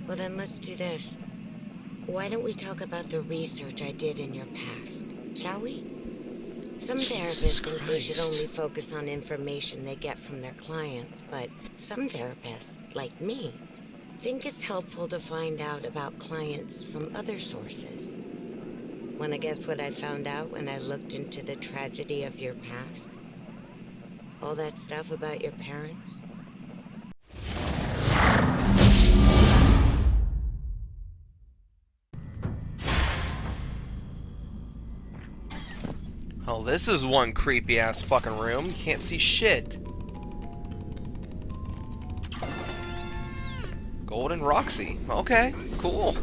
Well, then let's do this. Why don't we talk about the research I did in your past, shall we? Some Jesus therapists think they should Christ. only focus on information they get from their clients, but some therapists, like me, think it's helpful to find out about clients from other sources. Want to guess what I found out when I looked into the tragedy of your past? All that stuff about your parents? Oh, this is one creepy ass fucking room. You can't see shit. Golden Roxy. Okay, cool.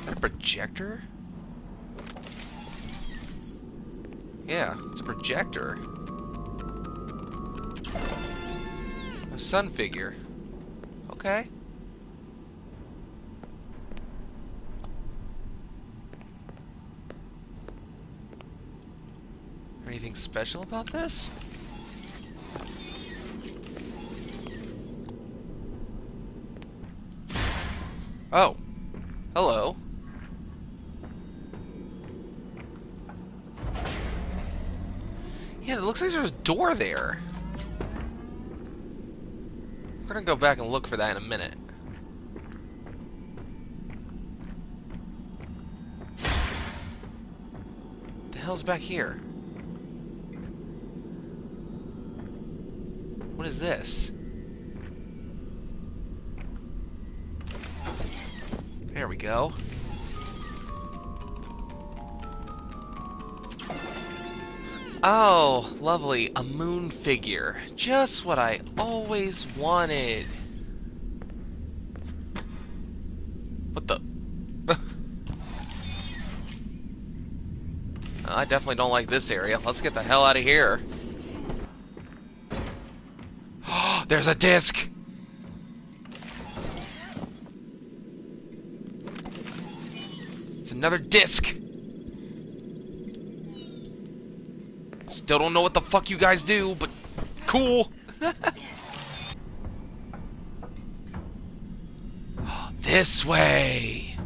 A projector? Yeah, it's a projector. A sun figure. Okay. Anything special about this? Oh. Hello. Yeah, it looks like there's a door there. We're gonna go back and look for that in a minute. What the hell's back here? What is this? There we go. Oh, lovely. A moon figure. Just what I always wanted. What the? I definitely don't like this area. Let's get the hell out of here. There's a disc! It's another disc! Still don't know what the fuck you guys do, but cool! This way!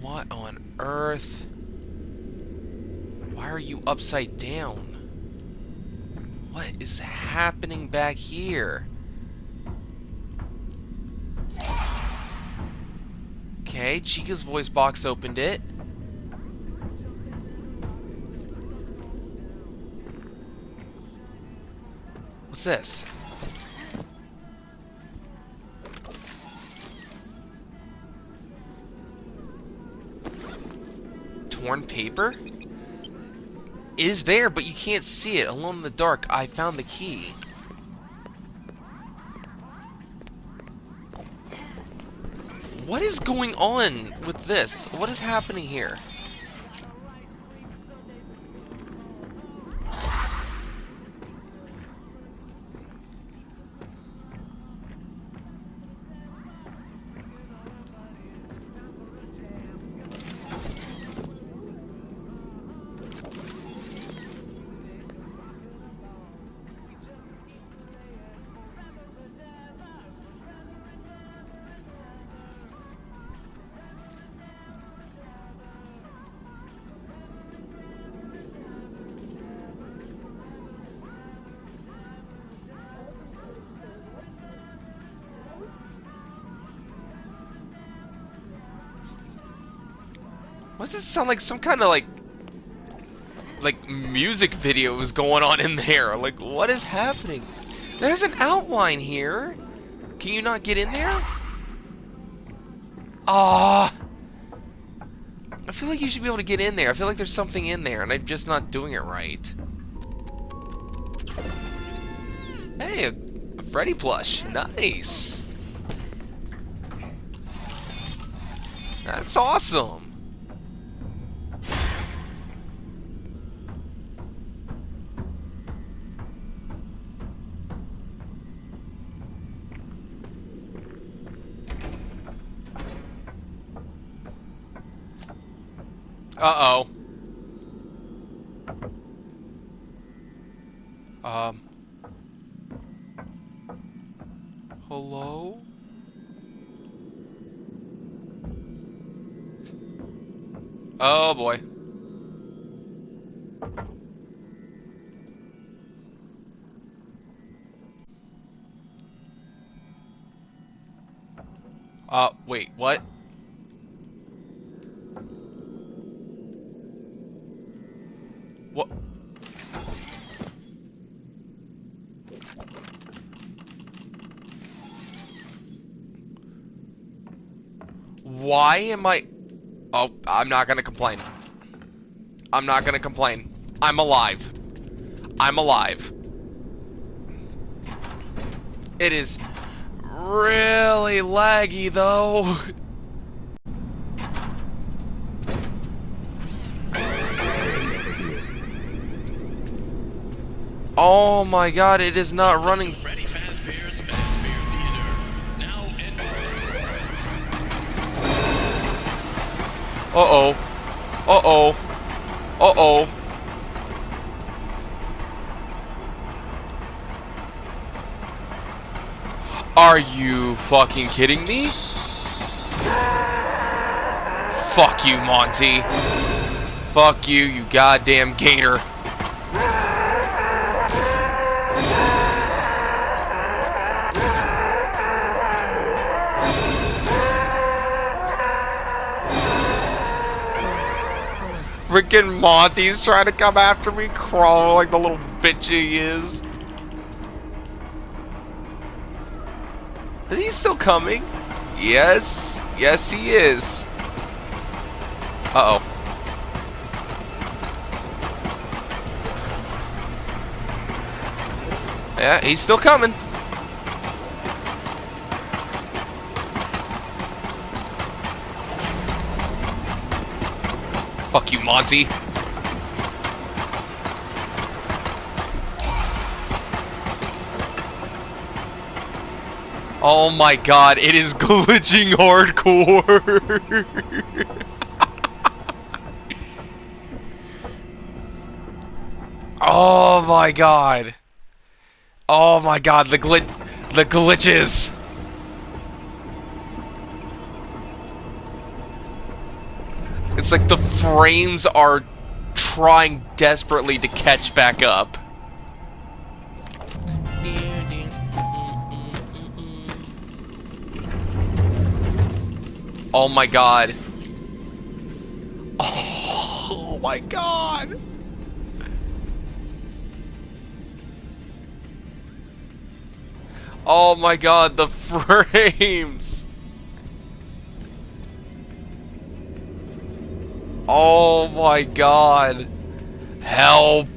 What on earth? Why are you upside down? What is happening back here? Okay, Chica's voice box opened it. What's this? Torn paper? Is there, but you can't see it. Alone in the dark, I found the key. What is going on with this? What is happening here? Why does it sound like some kind of like music video is going on in there? Like, what is happening? There's an outline here. Can you not get in there? Ah, I feel like you should be able to get in there. I feel like there's something in there, and I'm just not doing it right. Hey, a Freddy plush. Nice. That's awesome. Uh-oh. Um. Hello? Oh, boy. Wait, what? What? Why am I... Oh, I'm not gonna complain. I'm not gonna complain. I'm alive. I'm alive. It is really laggy, though. Oh my god, it is not running. Freddy Fazbear's Fazbear Theater. Now in. Uh-oh. Uh-oh. Uh-oh. Are you fucking kidding me? Fuck you, Monty. Fuck you, you goddamn gator. Freaking Monty's trying to come after me, crawling like the little bitch he is. Is he still coming? Yes. Yes, he is. Uh-oh. Yeah, he's still coming. Fuck you, Monty. Oh my god, it is glitching hardcore. Oh my god. Oh my god, the glitches. It's like the frames are trying desperately to catch back up. Oh my god. Oh my god. Oh my god, the frames. Oh my god. Help.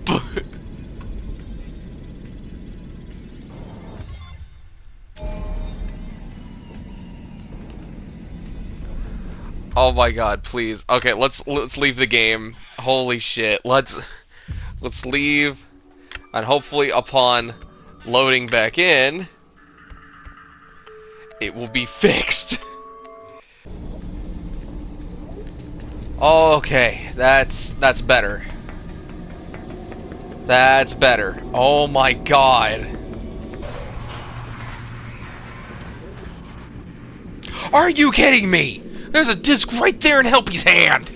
Oh my god, please. Okay, let's leave the game. Holy shit. Let's leave, and hopefully upon loading back in it will be fixed. Okay, that's better. That's better. Oh my god. Are you kidding me? There's a disc right there in Helpy's hand.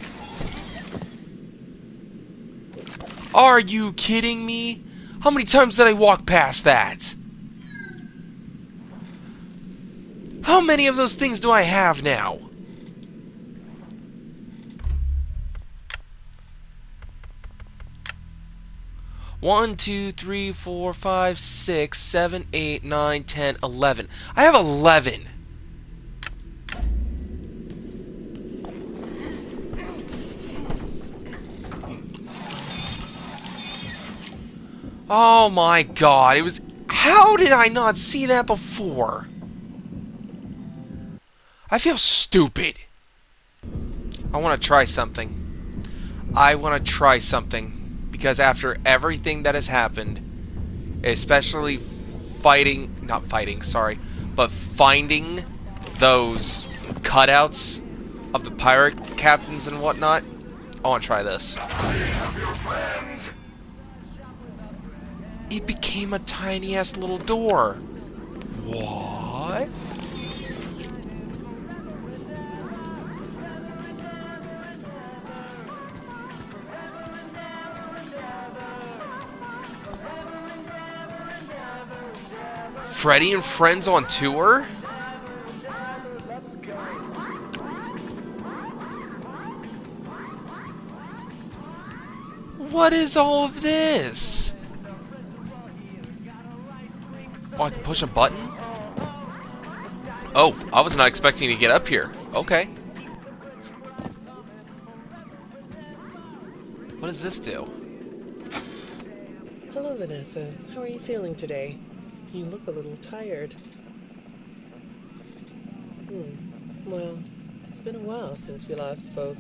Are you kidding me? How many times did I walk past that? How many of those things do I have now? One, 2, 3, 4, 5, 6, 7, 8, 9, 10, 11. I have 11. Oh my god, it was... How did I not see that before? I feel stupid. I want to try something. I want to try something. Because after everything that has happened, especially not fighting, sorry, but finding those cutouts of the pirate captains and whatnot, I want to try this. It became a tiny ass little door. What? Freddy and Friends on tour? What is all of this? Oh, I can push a button? Oh, I was not expecting to get up here. Okay. What does this do? Hello, Vanessa. How are you feeling today? You look a little tired. Well, it's been a while since we last spoke.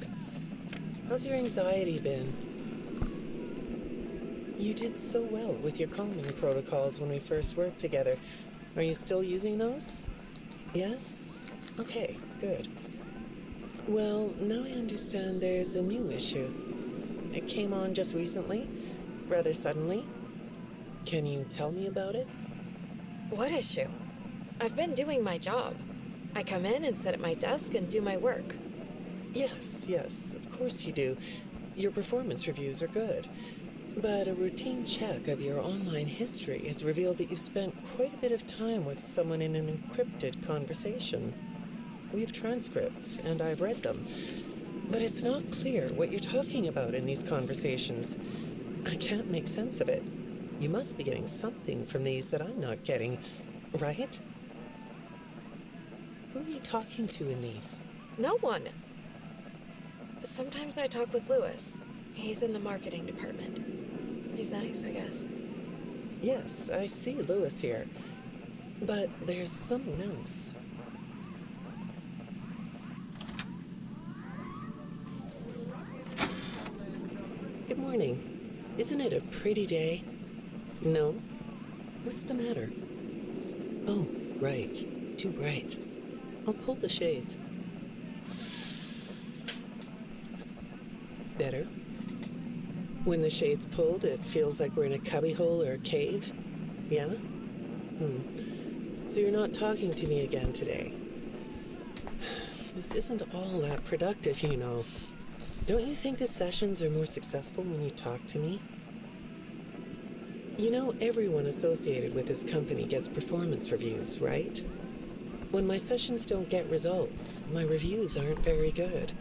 How's your anxiety been? You did so well with your calming protocols when we first worked together. Are you still using those? Yes? Okay, good. Well, now I understand there's a new issue. It came on just recently, rather suddenly. Can you tell me about it? What issue? I've been doing my job. I come in and sit at my desk and do my work. Yes, of course you do. Your performance reviews are good. But a routine check of your online history has revealed that you've spent quite a bit of time with someone in an encrypted conversation. We have transcripts, and I've read them. But it's not clear what you're talking about in these conversations. I can't make sense of it. You must be getting something from these that I'm not getting, right? Who are you talking to in these? No one. Sometimes I talk with Lewis. He's in the marketing department. He's nice, I guess. Yes, I see Lewis here. But there's someone else. Good morning. Isn't it a pretty day? No? What's the matter? Oh, right. Too bright. I'll pull the shades. Better? When the shade's pulled, it feels like we're in a cubbyhole or a cave? Yeah? So you're not talking to me again today? This isn't all that productive, you know. Don't you think the sessions are more successful when you talk to me? You know, everyone associated with this company gets performance reviews, right? When my sessions don't get results, my reviews aren't very good.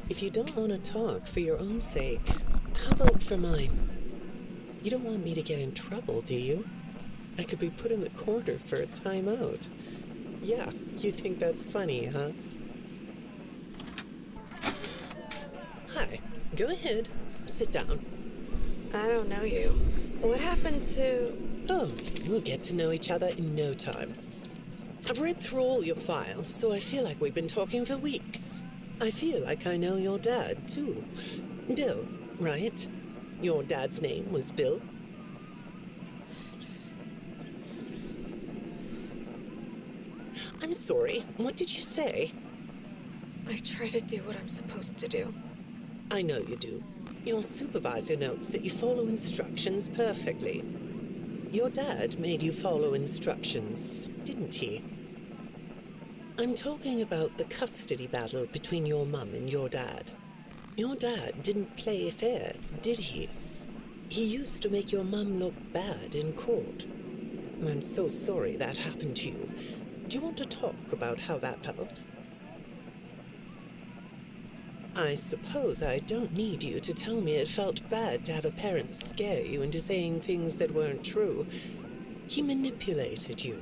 If you don't want to talk for your own sake, how about for mine? You don't want me to get in trouble, do you? I could be put in the corner for a timeout. Yeah, you think that's funny, huh? Hi, go ahead. Sit down. I don't know you. What happened to... Oh, we'll get to know each other in no time. I've read through all your files, so I feel like we've been talking for weeks. I feel like I know your dad, too. Bill, right? Your dad's name was Bill? I'm sorry, what did you say? I try to do what I'm supposed to do. I know you do. Your supervisor notes that you follow instructions perfectly. Your dad made you follow instructions, didn't he? I'm talking about the custody battle between your mum and your dad. Your dad didn't play fair, did he? He used to make your mum look bad in court. I'm so sorry that happened to you. Do you want to talk about how that felt? I suppose I don't need you to tell me it felt bad to have a parent scare you into saying things that weren't true. He manipulated you.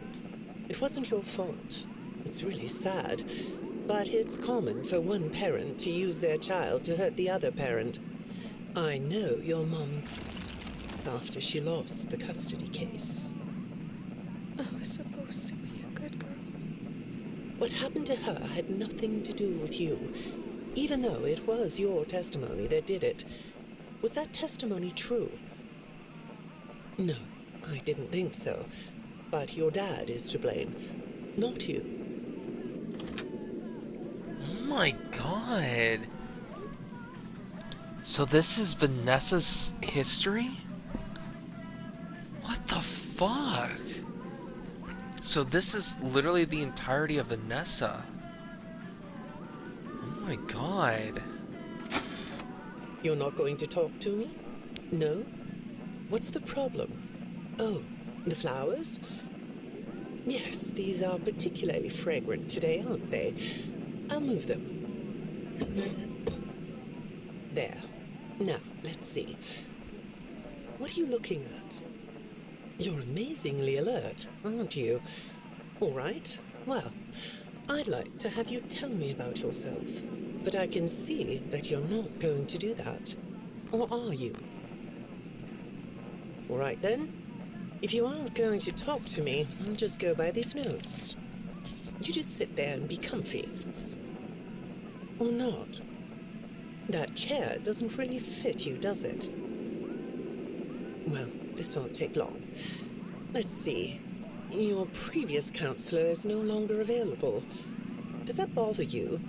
It wasn't your fault. It's really sad, but it's common for one parent to use their child to hurt the other parent. I know your mum after she lost the custody case. I was supposed to be a good girl. What happened to her had nothing to do with you, even though it was your testimony that did it. Was that testimony true? No, I didn't think so. But your dad is to blame, not you. Oh my god. So this is Vanessa's history? What the fuck? So this is literally the entirety of Vanessa. Oh my god. You're not going to talk to me? No? What's the problem? Oh, the flowers? Yes, these are particularly fragrant today, aren't they? I'll move them. There. Now, let's see. What are you looking at? You're amazingly alert, aren't you? All right. Well, I'd like to have you tell me about yourself. But I can see that you're not going to do that. Or are you? All right then. If you aren't going to talk to me, I'll just go by these notes. You just sit there and be comfy. Or not. That chair doesn't really fit you, does it? Well, this won't take long. Let's see. Your previous counselor is no longer available. Does that bother you?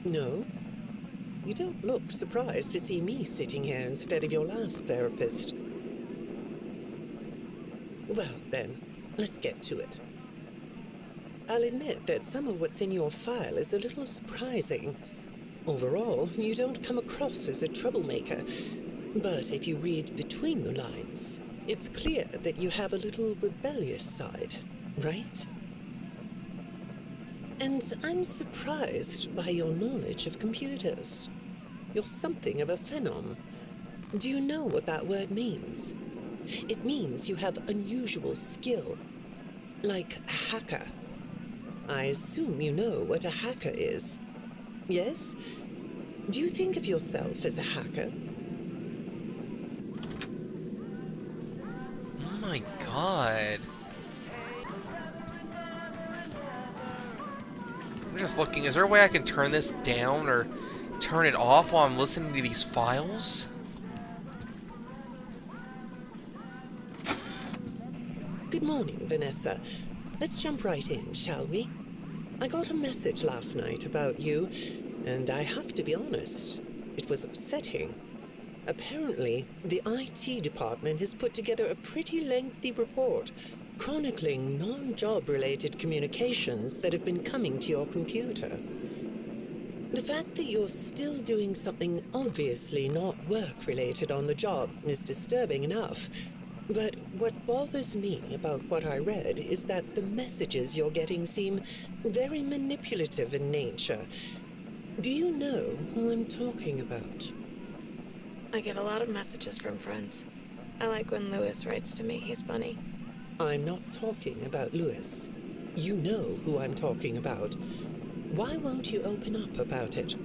No? You don't look surprised to see me sitting here instead of your last therapist. Well, then, let's get to it. I'll admit that some of what's in your file is a little surprising. Overall, you don't come across as a troublemaker. But if you read between the lines, it's clear that you have a little rebellious side, right? And I'm surprised by your knowledge of computers. You're something of a phenom. Do you know what that word means? It means you have unusual skill, like a hacker. I assume you know what a hacker is. Yes? Do you think of yourself as a hacker? Oh my god. I'm just looking, is there a way I can turn this down or turn it off while I'm listening to these files? Good morning, Vanessa. Let's jump right in, shall we? I got a message last night about you, and I have to be honest, it was upsetting. Apparently, the IT department has put together a pretty lengthy report chronicling non-job-related communications that have been coming to your computer. The fact that you're still doing something obviously not work-related on the job is disturbing enough. But what bothers me about what I read is that the messages you're getting seem very manipulative in nature. Do you know who I'm talking about? I get a lot of messages from friends. I like when Lewis writes to me. He's funny. I'm not talking about Lewis. You know who I'm talking about. Why won't you open up about it?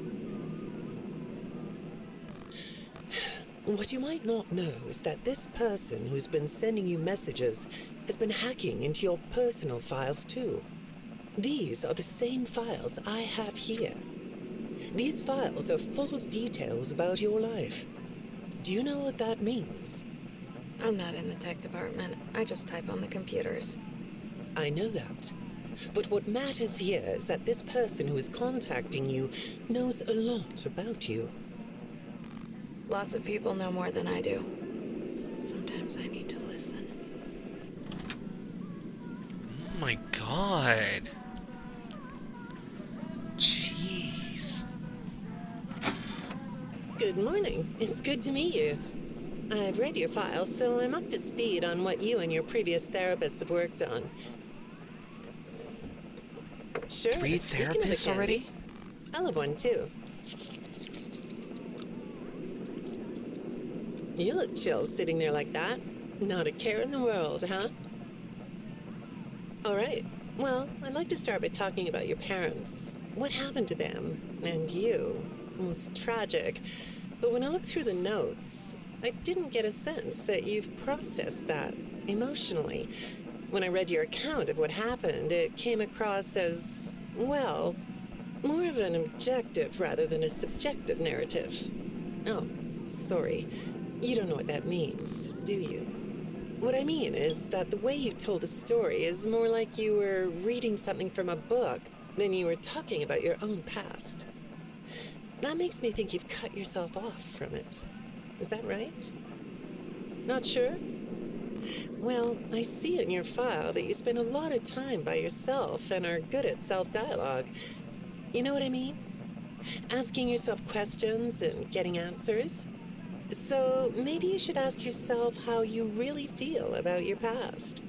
What you might not know is that this person who's been sending you messages has been hacking into your personal files too. These are the same files I have here. These files are full of details about your life. Do you know what that means? I'm not in the tech department. I just type on the computers. I know that. But what matters here is that this person who is contacting you knows a lot about you. Lots of people know more than I do. Sometimes I need to listen. Oh my god. Jeez. Good morning. It's good to meet you. I've read your file, so I'm up to speed on what you and your previous therapists have worked on. Sure. 3 you can have a therapists candy. already? I'll have one too. You look chill sitting there like that. Not a care in the world, huh? All right. Well, I'd like to start by talking about your parents. What happened to them? And you? It was tragic. But when I looked through the notes, I didn't get a sense that you've processed that emotionally. When I read your account of what happened, it came across as, well, more of an objective rather than a subjective narrative. Oh, sorry. You don't know what that means, do you? What I mean is that the way you told the story is more like you were reading something from a book than you were talking about your own past. That makes me think you've cut yourself off from it. Is that right? Not sure? Well, I see in your file that you spend a lot of time by yourself and are good at self-dialogue. You know what I mean? Asking yourself questions and getting answers. So maybe you should ask yourself how you really feel about your past.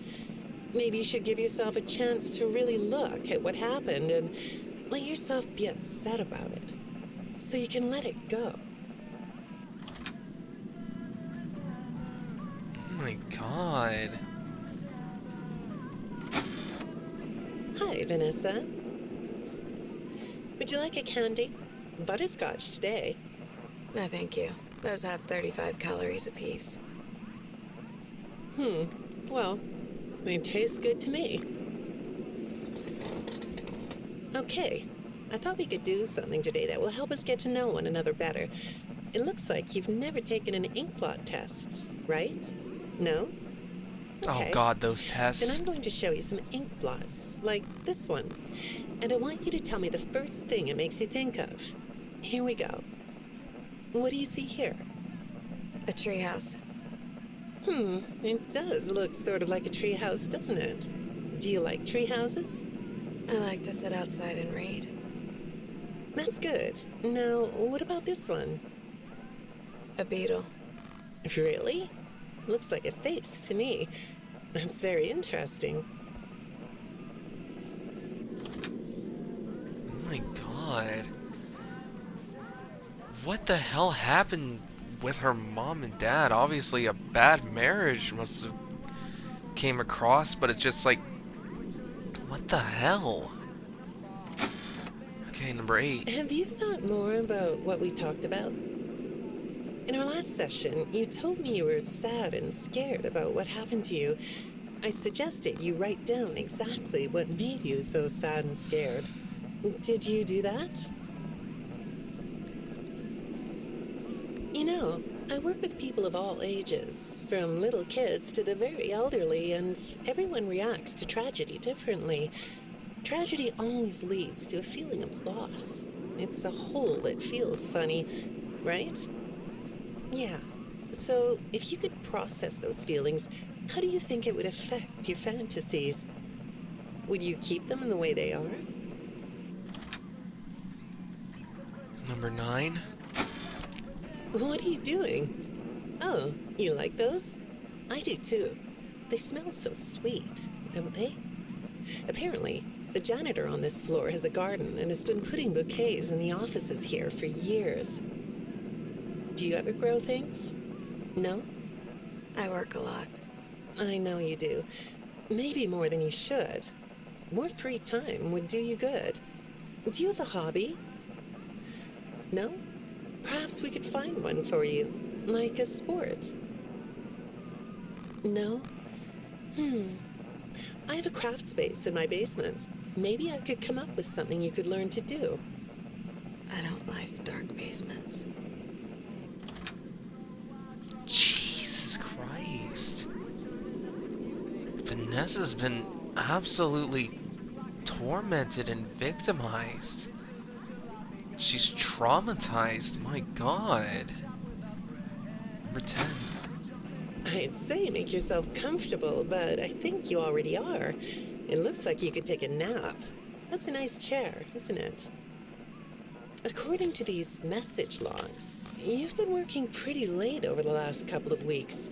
Maybe you should give yourself a chance to really look at what happened and let yourself be upset about it, so you can let it go. Oh my god. Hi, Vanessa. Would you like a candy? Butterscotch today. No, thank you. Those have 35 calories apiece. Well, they taste good to me. Okay, I thought we could do something today that will help us get to know one another better. It looks like you've never taken an ink blot test, right? No? Okay. Oh god, those Then tests. I'm going to show you some ink blots, like this one. And I want you to tell me the first thing it makes you think of. Here we go. What do you see here? A treehouse. It does look sort of like a treehouse, doesn't it? Do you like treehouses? I like to sit outside and read. That's good. Now, what about this one? A beetle. Really? Looks like a face to me. That's very interesting. Oh my god. What the hell happened with her mom and dad? Obviously a bad marriage must have came across, but it's just like, what the hell? Okay, number 8. Have you thought more about what we talked about? In our last session, you told me you were sad and scared about what happened to you. I suggested you write down exactly what made you so sad and scared. Did you do that? You know, I work with people of all ages, from little kids to the very elderly, and everyone reacts to tragedy differently. Tragedy always leads to a feeling of loss. It's a hole that feels funny, right? Yeah. So, if you could process those feelings, how do you think it would affect your fantasies? Would you keep them in the way they are? Number 9. What are you doing? Oh, you like those? I do too. They smell so sweet, don't they? Apparently, the janitor on this floor has a garden and has been putting bouquets in the offices here for years. Do you ever grow things? No? I work a lot. I know you do. Maybe more than you should. More free time would do you good. Do you have a hobby? No? Perhaps we could find one for you, like a sport. No? I have a craft space in my basement. Maybe I could come up with something you could learn to do. I don't like dark basements. Jesus Christ. Vanessa's been absolutely tormented and victimized. She's traumatized. My god. Number 10. I'd say make yourself comfortable, but I think you already are. It looks like you could take a nap. That's a nice chair, isn't it? According to these message logs, you've been working pretty late over the last couple of weeks.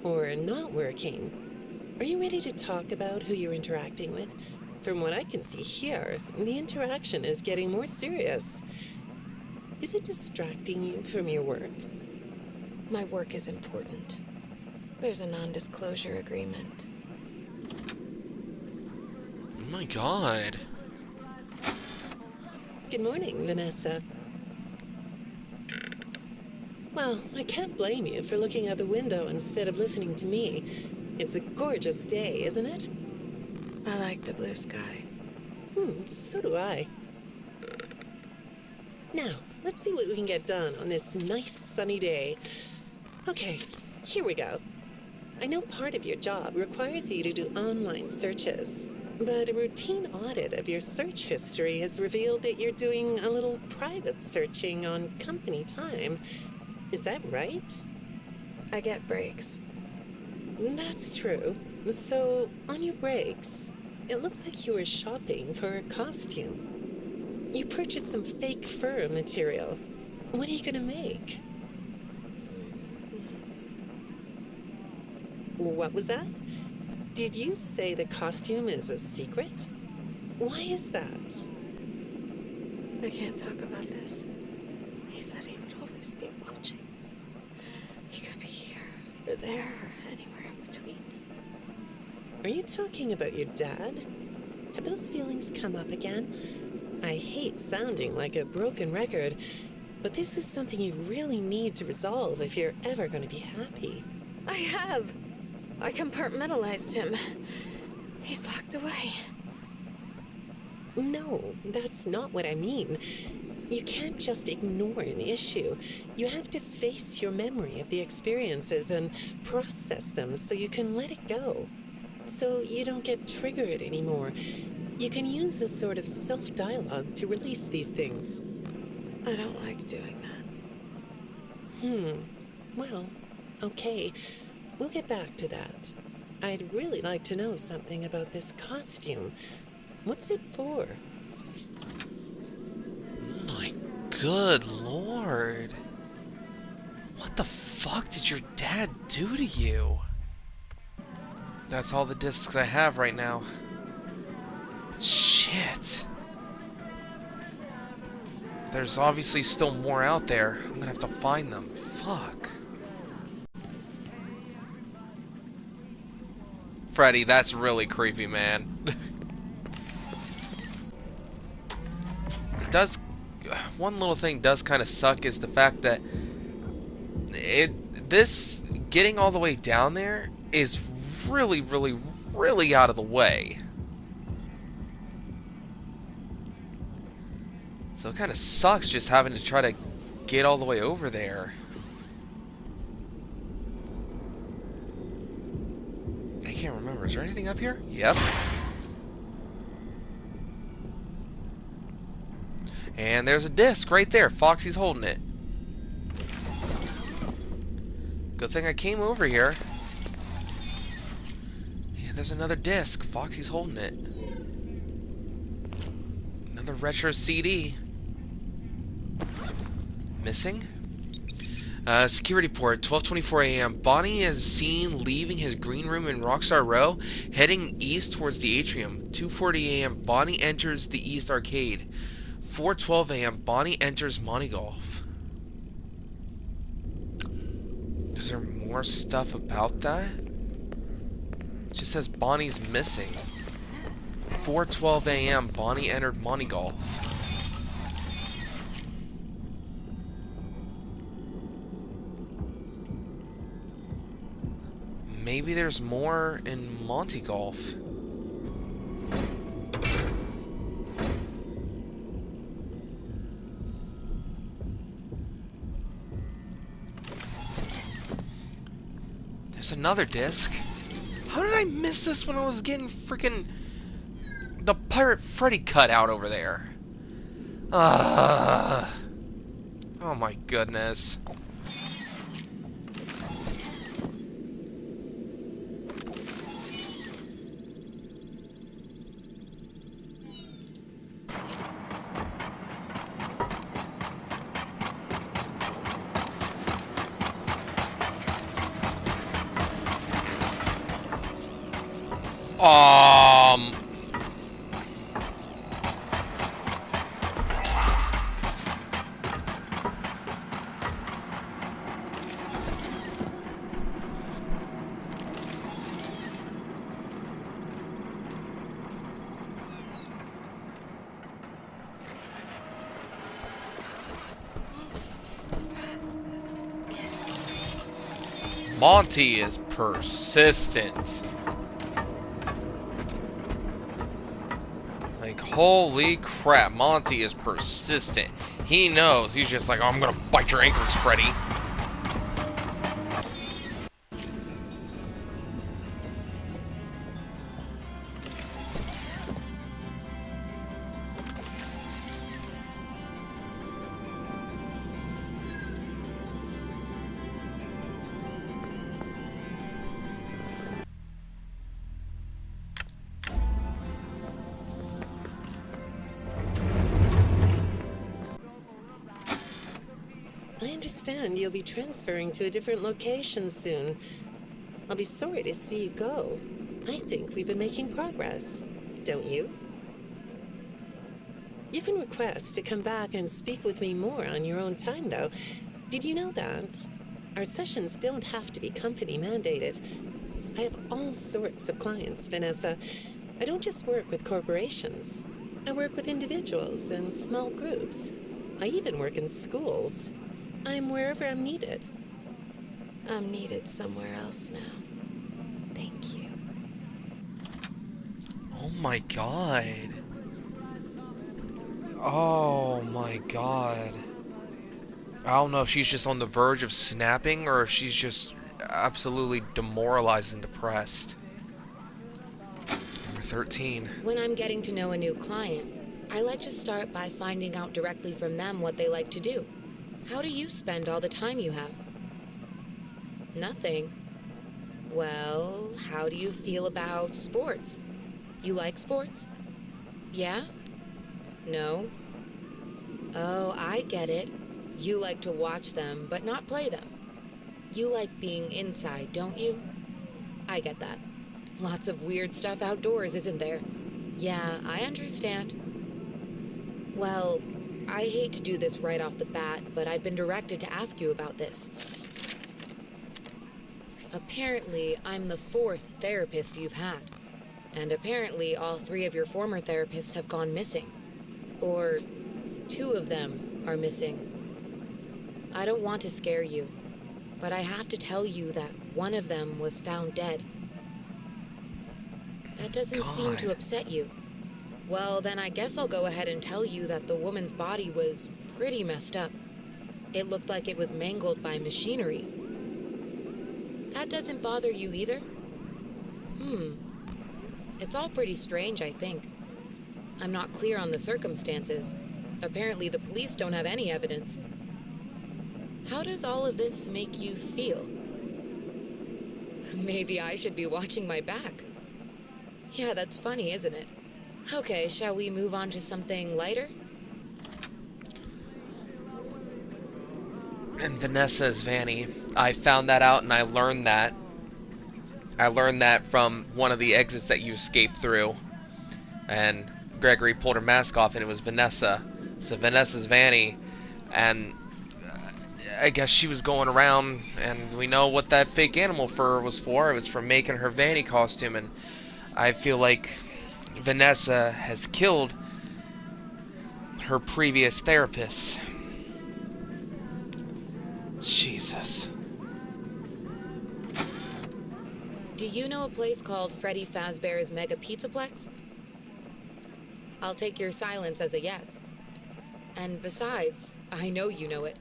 Or not working. Are you ready to talk about who you're interacting with? From what I can see here, the interaction is getting more serious. Is it distracting you from your work? My work is important. There's a non-disclosure agreement. Oh my god. Good morning, Vanessa. Well, I can't blame you for looking out the window instead of listening to me. It's a gorgeous day, isn't it? I like the blue sky. So do I. Now, let's see what we can get done on this nice sunny day. Okay, here we go. I know part of your job requires you to do online searches. But a routine audit of your search history has revealed that you're doing a little private searching on company time. Is that right? I get breaks. That's true. So, on your breaks, it looks like you were shopping for a costume. You purchased some fake fur material. What are you gonna make? What was that? Did you say the costume is a secret? Why is that? I can't talk about this. He said he would always be watching. He could be here, or there, or anywhere in between. Are you talking about your dad? Have those feelings come up again? I hate sounding like a broken record, but this is something you really need to resolve if you're ever going to be happy. I have. I compartmentalized him. He's locked away. No, that's not what I mean. You can't just ignore an issue. You have to face your memory of the experiences and process them so you can let it go. So you don't get triggered anymore. You can use a sort of self-dialogue to release these things. I don't like doing that. Well, okay. We'll get back to that. I'd really like to know something about this costume. What's it for? My good lord. What the fuck did your dad do to you? That's all the discs I have right now. Shit. There's obviously still more out there. I'm gonna have to find them. Fuck. Freddy, that's really creepy, man. It does. One little thing does kind of suck is the fact that this getting all the way down there is really, really, really out of the way. So it kind of sucks just having to try to get all the way over there. I can't remember. Is there anything up here? Yep. And there's a disc right there. Foxy's holding it. Good thing I came over here. Yeah, there's another disc. Foxy's holding it. Another retro CD. Missing? Security port, 12:24 a.m. Bonnie is seen leaving his green room in Rockstar Row, heading east towards the atrium. 2:40 a.m. Bonnie enters the East Arcade. 4:12 a.m. Bonnie enters Monty Golf. Is there more stuff about that? It just says Bonnie's missing. 4:12 a.m. Bonnie entered Monty Golf. Maybe there's more in Monty Golf. There's another disc. How did I miss this when I was getting freaking the Pirate Freddy cut out over there? Oh my goodness. Monty is persistent. Like, holy crap, Monty is persistent. He knows. He's just like, oh, I'm gonna bite your ankles, Freddy. understand you'll be transferring to a different location soon. I'll be sorry to see you go. I think we've been making progress, don't you? You can request to come back and speak with me more on your own time, though. Did you know that? Our sessions don't have to be company mandated. I have all sorts of clients, Vanessa. I don't just work with corporations. I work with individuals and small groups. I even work in schools. I'm wherever I'm needed. I'm needed somewhere else now. Thank you. Oh my god. Oh my god. I don't know if she's just on the verge of snapping or if she's just absolutely demoralized and depressed. Number 13. When I'm getting to know a new client, I like to start by finding out directly from them what they like to do. How do you spend all the time you have? Nothing. Well, how do you feel about sports? You like sports? Yeah? No? Oh, I get it. You like to watch them, but not play them. You like being inside, don't you? I get that. Lots of weird stuff outdoors, isn't there? Yeah, I understand. Well, I hate to do this right off the bat, but I've been directed to ask you about this. Apparently, I'm the 4th therapist you've had. And apparently, all 3 of your former therapists have gone missing. Or 2 of them are missing. I don't want to scare you, but I have to tell you that one of them was found dead. That doesn't seem to upset you. Well, then I guess I'll go ahead and tell you that the woman's body was pretty messed up. It looked like it was mangled by machinery. That doesn't bother you either? It's all pretty strange, I think. I'm not clear on the circumstances. Apparently the police don't have any evidence. How does all of this make you feel? Maybe I should be watching my back. Yeah, that's funny, isn't it? Okay, shall we move on to something lighter? And Vanessa is Vanny. I found that out and I learned that. I learned that from one of the exits that you escaped through. And Gregory pulled her mask off and it was Vanessa. So Vanessa's Vanny. And I guess she was going around, and we know what that fake animal fur was for. It was for making her Vanny costume, and I feel like Vanessa has killed her previous therapist. Jesus. Do you know a place called Freddy Fazbear's Mega Pizzaplex? I'll take your silence as a yes. And besides, I know you know it,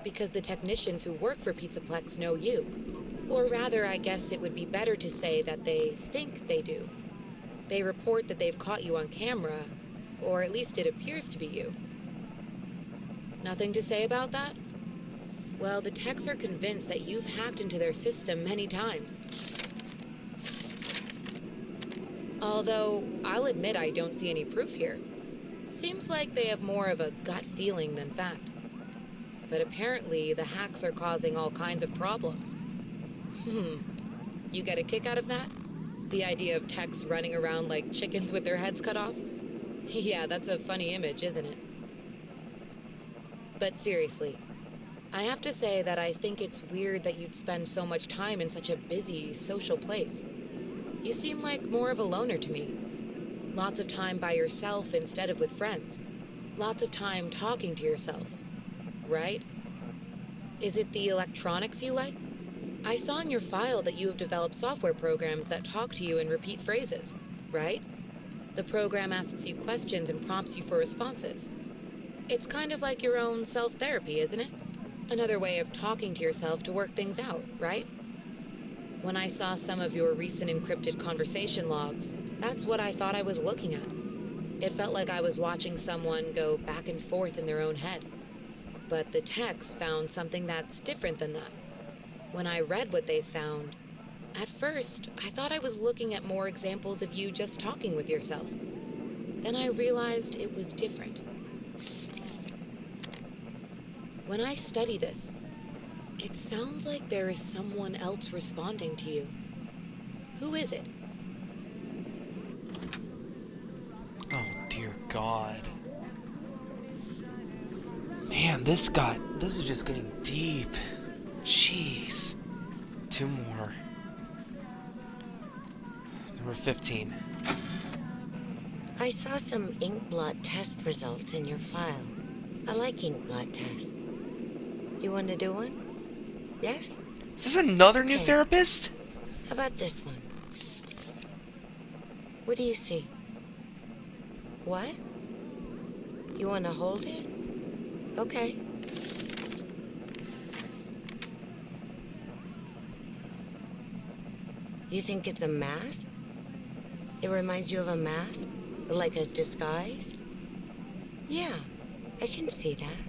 because the technicians who work for Pizzaplex know you. Or rather, I guess it would be better to say that they think they do. They report that they've caught you on camera, or at least it appears to be you. Nothing to say about that? Well, the techs are convinced that you've hacked into their system many times. Although, I'll admit I don't see any proof here. Seems like they have more of a gut feeling than fact. But apparently, the hacks are causing all kinds of problems. You get a kick out of that? The idea of techs running around like chickens with their heads cut off? Yeah, that's a funny image, isn't it? But seriously, I have to say that I think it's weird that you'd spend so much time in such a busy, social place. You seem like more of a loner to me. Lots of time by yourself instead of with friends. Lots of time talking to yourself. Right? Is it the electronics you like? I saw in your file that you have developed software programs that talk to you in repeat phrases, right? The program asks you questions and prompts you for responses. It's kind of like your own self-therapy, isn't it? Another way of talking to yourself to work things out, right? When I saw some of your recent encrypted conversation logs, that's what I thought I was looking at. It felt like I was watching someone go back and forth in their own head. But the techs found something that's different than that. When I read what they found, at first, I thought I was looking at more examples of you just talking with yourself. Then I realized it was different. When I study this, It sounds like there is someone else responding to you. Who is it? Oh, dear God. Man, this is just getting deep. Jeez. 2 more. Number 15. I saw some ink blot test results in your file. I like ink blot tests. You want to do one? Yes? Is this another new Okay. therapist? How about this one? What do you see? What? You want to hold it? Okay. You think it's a mask? It reminds you of a mask? Like a disguise? Yeah, I can see that.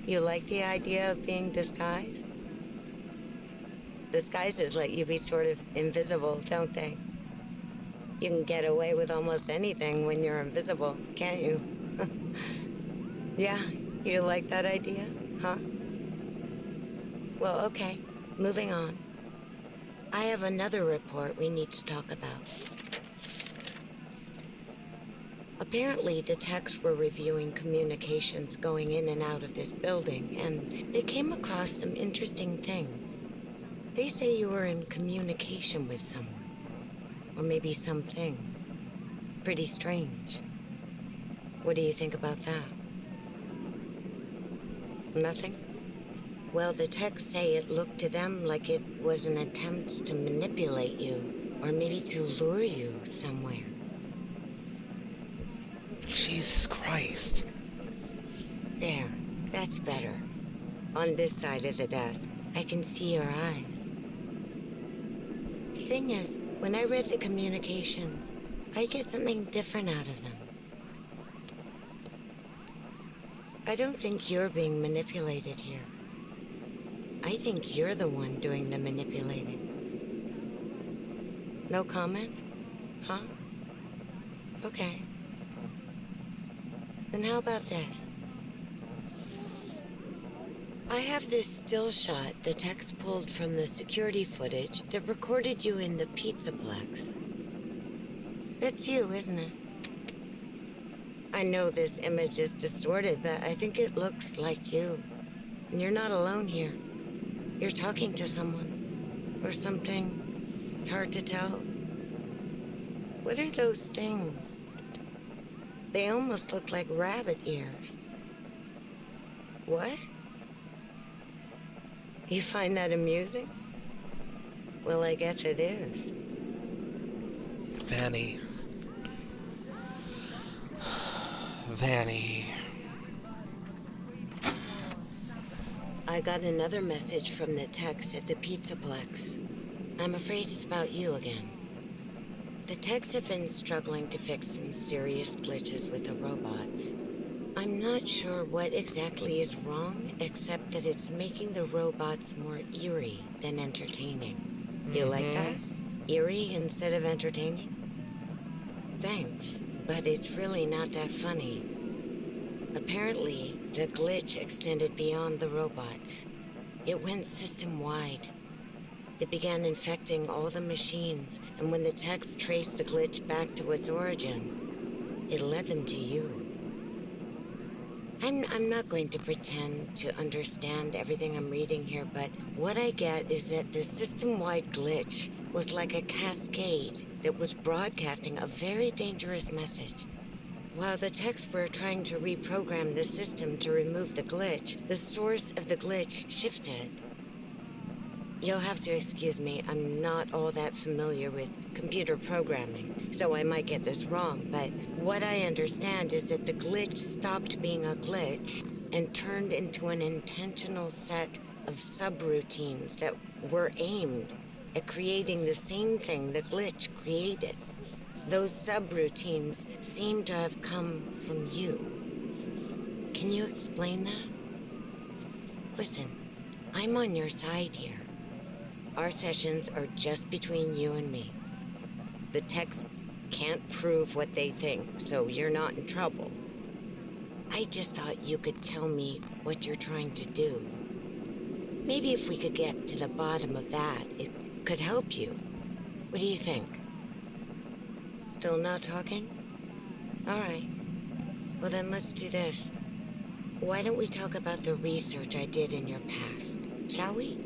You like the idea of being disguised? Disguises let you be sort of invisible, don't they? You can get away with almost anything when you're invisible, can't you? Yeah, you like that idea, huh? Well, okay, moving on. I have another report we need to talk about. Apparently, the techs were reviewing communications going in and out of this building, and they came across some interesting things. They say you were in communication with someone, or maybe something. Pretty strange. What do you think about that? Nothing? Well, the techs say it looked to them like it was an attempt to manipulate you, or maybe to lure you somewhere. Jesus Christ. There, that's better. On this side of the desk, I can see your eyes. The thing is, when I read the communications, I get something different out of them. I don't think you're being manipulated here. I think you're the one doing the manipulating. No comment? Huh? Okay. Then how about this? I have this still shot the techs pulled from the security footage that recorded you in the Pizzaplex. That's you, isn't it? I know this image is distorted, but I think it looks like you. And you're not alone here. You're talking to someone. Or something. It's hard to tell. What are those things? They almost look like rabbit ears. What? You find that amusing? Well, I guess it is. Vanny. Vanny. I got another message from the techs at the Pizzaplex. I'm afraid it's about you again. The techs have been struggling to fix some serious glitches with the robots. I'm not sure what exactly is wrong, except that it's making the robots more eerie than entertaining. You like that? Eerie instead of entertaining? Thanks, but it's really not that funny. Apparently, the glitch extended beyond the robots. It went system-wide. It began infecting all the machines, and when the techs traced the glitch back to its origin, it led them to you. I'm not going to pretend to understand everything I'm reading here, but what I get is that the system-wide glitch was like a cascade that was broadcasting a very dangerous message. While the techs were trying to reprogram the system to remove the glitch, the source of the glitch shifted. You'll have to excuse me, I'm not all that familiar with computer programming, so I might get this wrong, but what I understand is that the glitch stopped being a glitch and turned into an intentional set of subroutines that were aimed at creating the same thing the glitch created. Those subroutines seem to have come from you. Can you explain that? Listen, I'm on your side here. Our sessions are just between you and me. The techs can't prove what they think, so you're not in trouble. I just thought you could tell me what you're trying to do. Maybe if we could get to the bottom of that, it could help you. What do you think? Still not talking? All right. Well, then let's do this. Why don't we talk about the research I did in your past, shall we?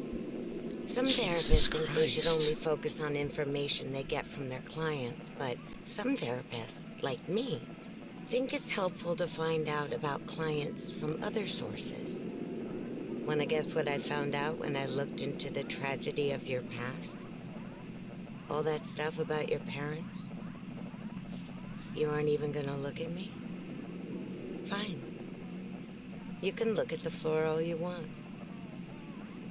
Some Jesus therapists think they should Christ. only focus on information they get from their clients, but some therapists, like me, think it's helpful to find out about clients from other sources. Wanna guess what I found out when I looked into the tragedy of your past? All that stuff about your parents? You aren't even gonna look at me? Fine. You can look at the floor all you want.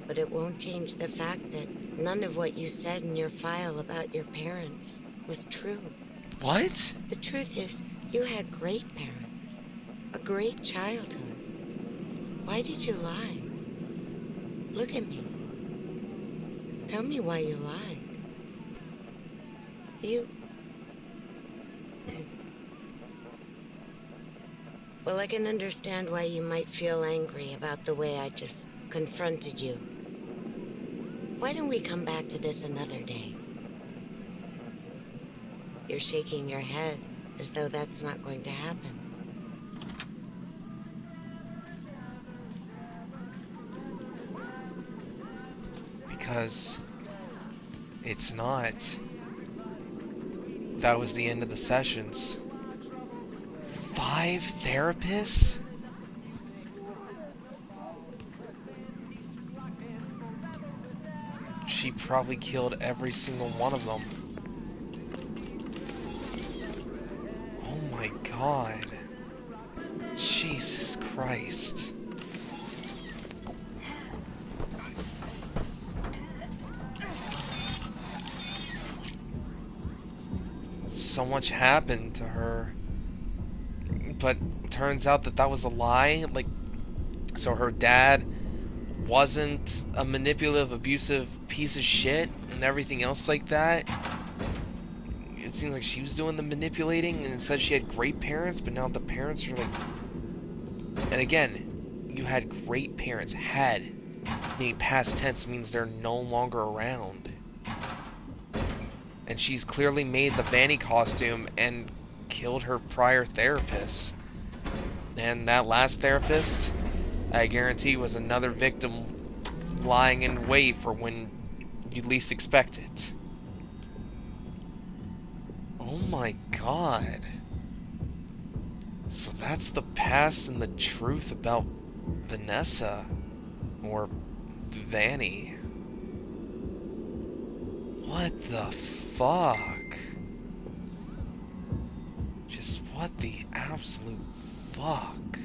But it won't change the fact that none of what you said in your file about your parents was true. What? The truth is, you had great parents. A great childhood. Why did you lie? Look at me. Tell me why you lied. You... Well, I can understand why you might feel angry about the way I just confronted you. Why don't we come back to this another day? You're shaking your head as though that's not going to happen. Because it's not. That was the end of the sessions. 5 therapists? She probably killed every single one of them. Oh my god. Jesus Christ. So much happened to her. But turns out that was a lie. Like, so her dad wasn't a manipulative, abusive piece of shit and everything else like that. It seems like she was doing the manipulating, and it said she had great parents, but now the parents are like... And again, you had great parents. Had, meaning past tense, means they're no longer around. And she's clearly made the Vanny costume and killed her prior therapist. And that last therapist, I guarantee, was another victim lying in wait for when you'd least expect it. Oh my god. So that's the past and the truth about Vanessa. Or Vanny. What the fuck? Just what the absolute fuck?